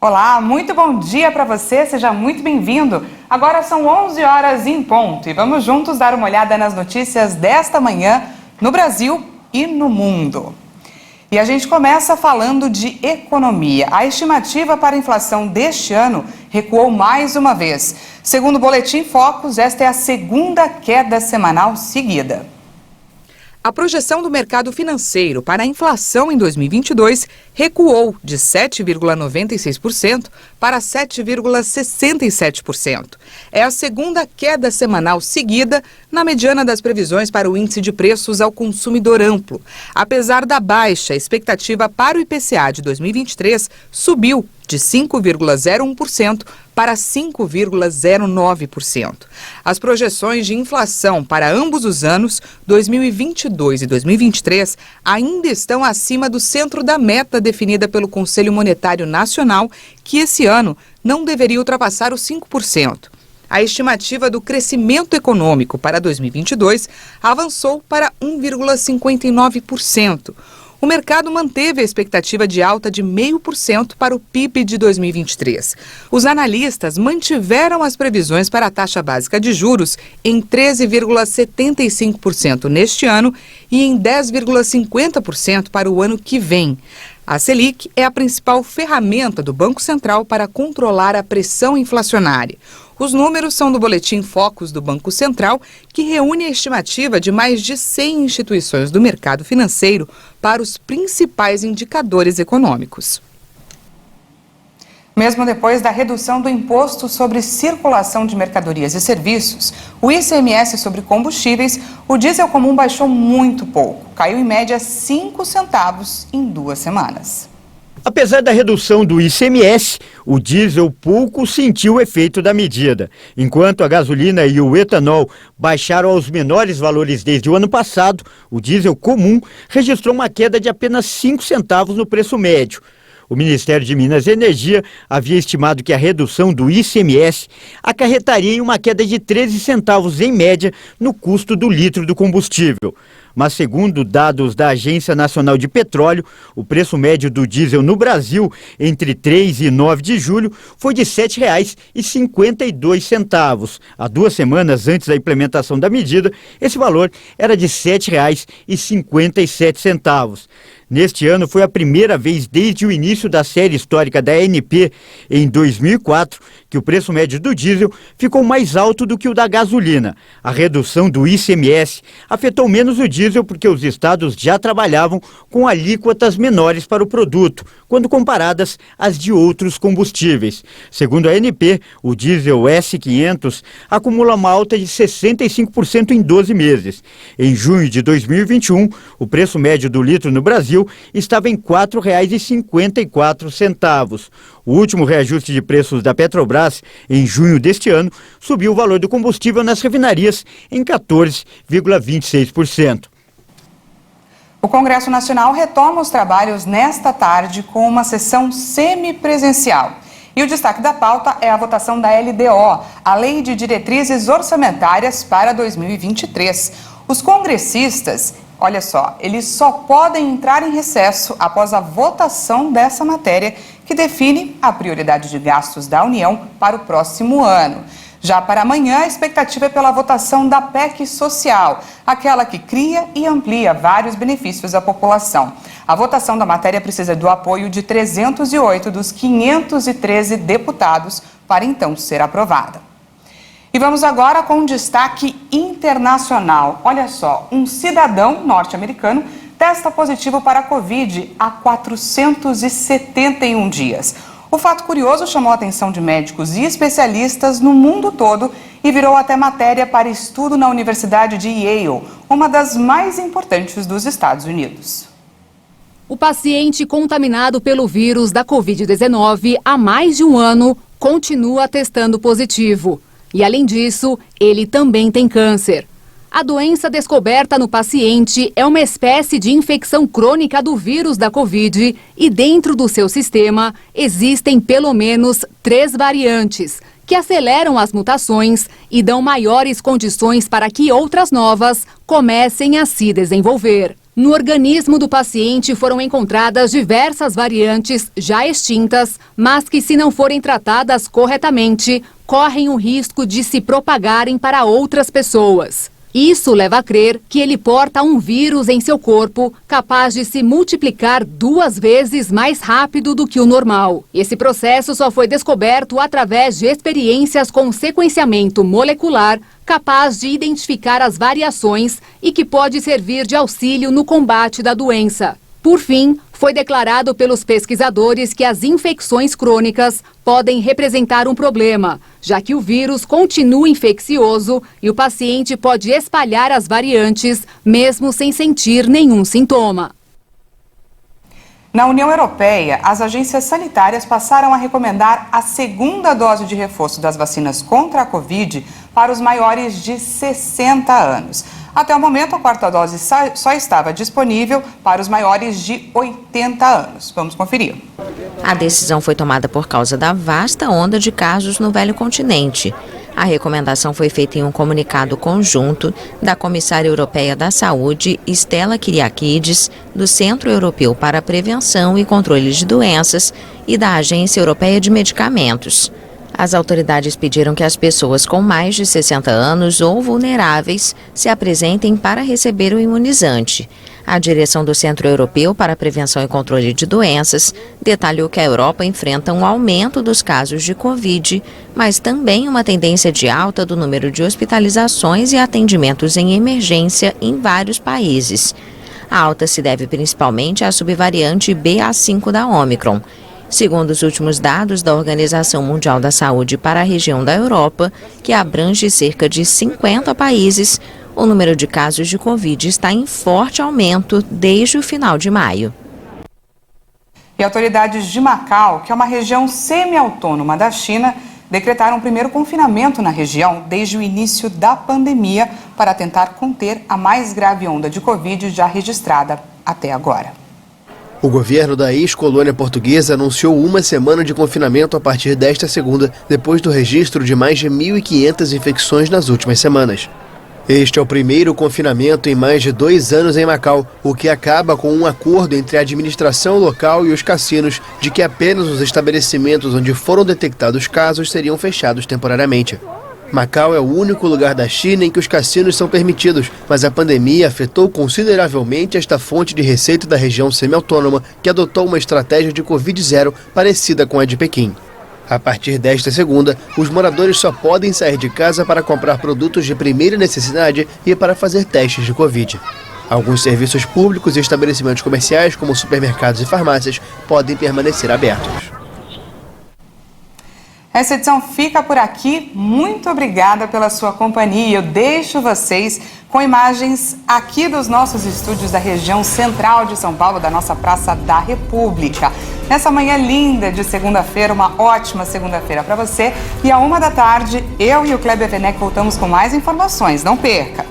Olá, muito bom dia para você, seja muito bem-vindo. Agora são 11 horas em ponto e vamos juntos dar uma olhada nas notícias desta manhã no Brasil e no mundo. E a gente começa falando de economia. A estimativa para a inflação deste ano recuou mais uma vez. Segundo o Boletim Focus, esta é a segunda queda semanal seguida. A projeção do mercado financeiro para a inflação em 2022 recuou de 7,96% para 7,67%. É a segunda queda semanal seguida na mediana das previsões para o índice de preços ao consumidor amplo. Apesar da baixa, a expectativa para o IPCA de 2023 subiu de 5,01% para 5,09%. As projeções de inflação para ambos os anos, 2022 e 2023, ainda estão acima do centro da meta definida pelo Conselho Monetário Nacional, que esse ano não deveria ultrapassar os 5%. A estimativa do crescimento econômico para 2022 avançou para 1,59%. O mercado manteve a expectativa de alta de 0,5% para o PIB de 2023. Os analistas mantiveram as previsões para a taxa básica de juros em 13,75% neste ano e em 10,50% para o ano que vem. A Selic é a principal ferramenta do Banco Central para controlar a pressão inflacionária. Os números são do Boletim Focus do Banco Central, que reúne a estimativa de mais de 100 instituições do mercado financeiro para os principais indicadores econômicos. Mesmo depois da redução do imposto sobre circulação de mercadorias e serviços, o ICMS sobre combustíveis, o diesel comum baixou muito pouco. Caiu em média 5 centavos em 2 semanas. Apesar da redução do ICMS, o diesel pouco sentiu o efeito da medida. Enquanto a gasolina e o etanol baixaram aos menores valores desde o ano passado, o diesel comum registrou uma queda de apenas 5 centavos no preço médio. O Ministério de Minas e Energia havia estimado que a redução do ICMS acarretaria em uma queda de 13 centavos em média no custo do litro do combustível. Mas, segundo dados da Agência Nacional de Petróleo, o preço médio do diesel no Brasil entre 3 e 9 de julho foi de R$ 7,52. Há 2 semanas antes da implementação da medida, esse valor era de R$ 7,57. Neste ano, foi a primeira vez desde o início da série histórica da ANP, em 2004, que o preço médio do diesel ficou mais alto do que o da gasolina. A redução do ICMS afetou menos o diesel porque os estados já trabalhavam com alíquotas menores para o produto, quando comparadas às de outros combustíveis. Segundo a ANP, o diesel S500 acumula uma alta de 65% em 12 meses. Em junho de 2021, o preço médio do litro no Brasil estava em R$ 4,54. O último reajuste de preços da Petrobras, em junho deste ano, subiu o valor do combustível nas refinarias em 14,26%. O Congresso Nacional retoma os trabalhos nesta tarde com uma sessão semipresencial. E o destaque da pauta é a votação da LDO, a Lei de Diretrizes Orçamentárias para 2023. Os congressistas, olha só, eles só podem entrar em recesso após a votação dessa matéria, que define a prioridade de gastos da União para o próximo ano. Já para amanhã, a expectativa é pela votação da PEC social, aquela que cria e amplia vários benefícios à população. A votação da matéria precisa do apoio de 308 dos 513 deputados para então ser aprovada. E vamos agora com um destaque internacional. Olha só, um cidadão norte-americano testa positivo para a Covid há 471 dias. O fato curioso chamou a atenção de médicos e especialistas no mundo todo e virou até matéria para estudo na Universidade de Yale, uma das mais importantes dos Estados Unidos. O paciente contaminado pelo vírus da Covid-19 há mais de um ano continua testando positivo. E, além disso, ele também tem câncer. A doença descoberta no paciente é uma espécie de infecção crônica do vírus da Covid e dentro do seu sistema existem pelo menos 3 variantes que aceleram as mutações e dão maiores condições para que outras novas comecem a se desenvolver. No organismo do paciente foram encontradas diversas variantes já extintas, mas que, se não forem tratadas corretamente, correm o risco de se propagarem para outras pessoas. Isso leva a crer que ele porta um vírus em seu corpo capaz de se multiplicar 2 vezes mais rápido do que o normal. Esse processo só foi descoberto através de experiências com sequenciamento molecular capaz de identificar as variações e que pode servir de auxílio no combate da doença. Por fim, foi declarado pelos pesquisadores que as infecções crônicas podem representar um problema, já que o vírus continua infeccioso e o paciente pode espalhar as variantes, mesmo sem sentir nenhum sintoma. Na União Europeia, as agências sanitárias passaram a recomendar a 2ª dose de reforço das vacinas contra a Covid para os maiores de 60 anos. Até o momento, a 4ª dose só estava disponível para os maiores de 80 anos. Vamos conferir. A decisão foi tomada por causa da vasta onda de casos no velho continente. A recomendação foi feita em um comunicado conjunto da Comissária Europeia da Saúde, Stella Kyriakides, do Centro Europeu para a Prevenção e Controle de Doenças e da Agência Europeia de Medicamentos. As autoridades pediram que as pessoas com mais de 60 anos ou vulneráveis se apresentem para receber o imunizante. A direção do Centro Europeu para a Prevenção e Controle de Doenças detalhou que a Europa enfrenta um aumento dos casos de Covid, mas também uma tendência de alta do número de hospitalizações e atendimentos em emergência em vários países. A alta se deve principalmente à subvariante BA5 da Omicron. Segundo os últimos dados da Organização Mundial da Saúde para a região da Europa, que abrange cerca de 50 países, o número de casos de Covid está em forte aumento desde o final de maio. E autoridades de Macau, que é uma região semi-autônoma da China, decretaram o primeiro confinamento na região desde o início da pandemia para tentar conter a mais grave onda de Covid já registrada até agora. O governo da ex-colônia portuguesa anunciou 1 semana de confinamento a partir desta segunda, depois do registro de mais de 1.500 infecções nas últimas semanas. Este é o primeiro confinamento em mais de 2 anos em Macau, o que acaba com um acordo entre a administração local e os cassinos de que apenas os estabelecimentos onde foram detectados casos seriam fechados temporariamente. Macau é o único lugar da China em que os cassinos são permitidos, mas a pandemia afetou consideravelmente esta fonte de receita da região semi-autônoma, que adotou uma estratégia de Covid-0 parecida com a de Pequim. A partir desta segunda, os moradores só podem sair de casa para comprar produtos de primeira necessidade e para fazer testes de Covid. Alguns serviços públicos e estabelecimentos comerciais, como supermercados e farmácias, podem permanecer abertos. Essa edição fica por aqui. Muito obrigada pela sua companhia. Eu deixo vocês com imagens aqui dos nossos estúdios da região central de São Paulo, da nossa Praça da República. Nessa manhã linda de segunda-feira, uma ótima segunda-feira para você. E à 1 da tarde, eu e o Kleber Werneck voltamos com mais informações. Não perca!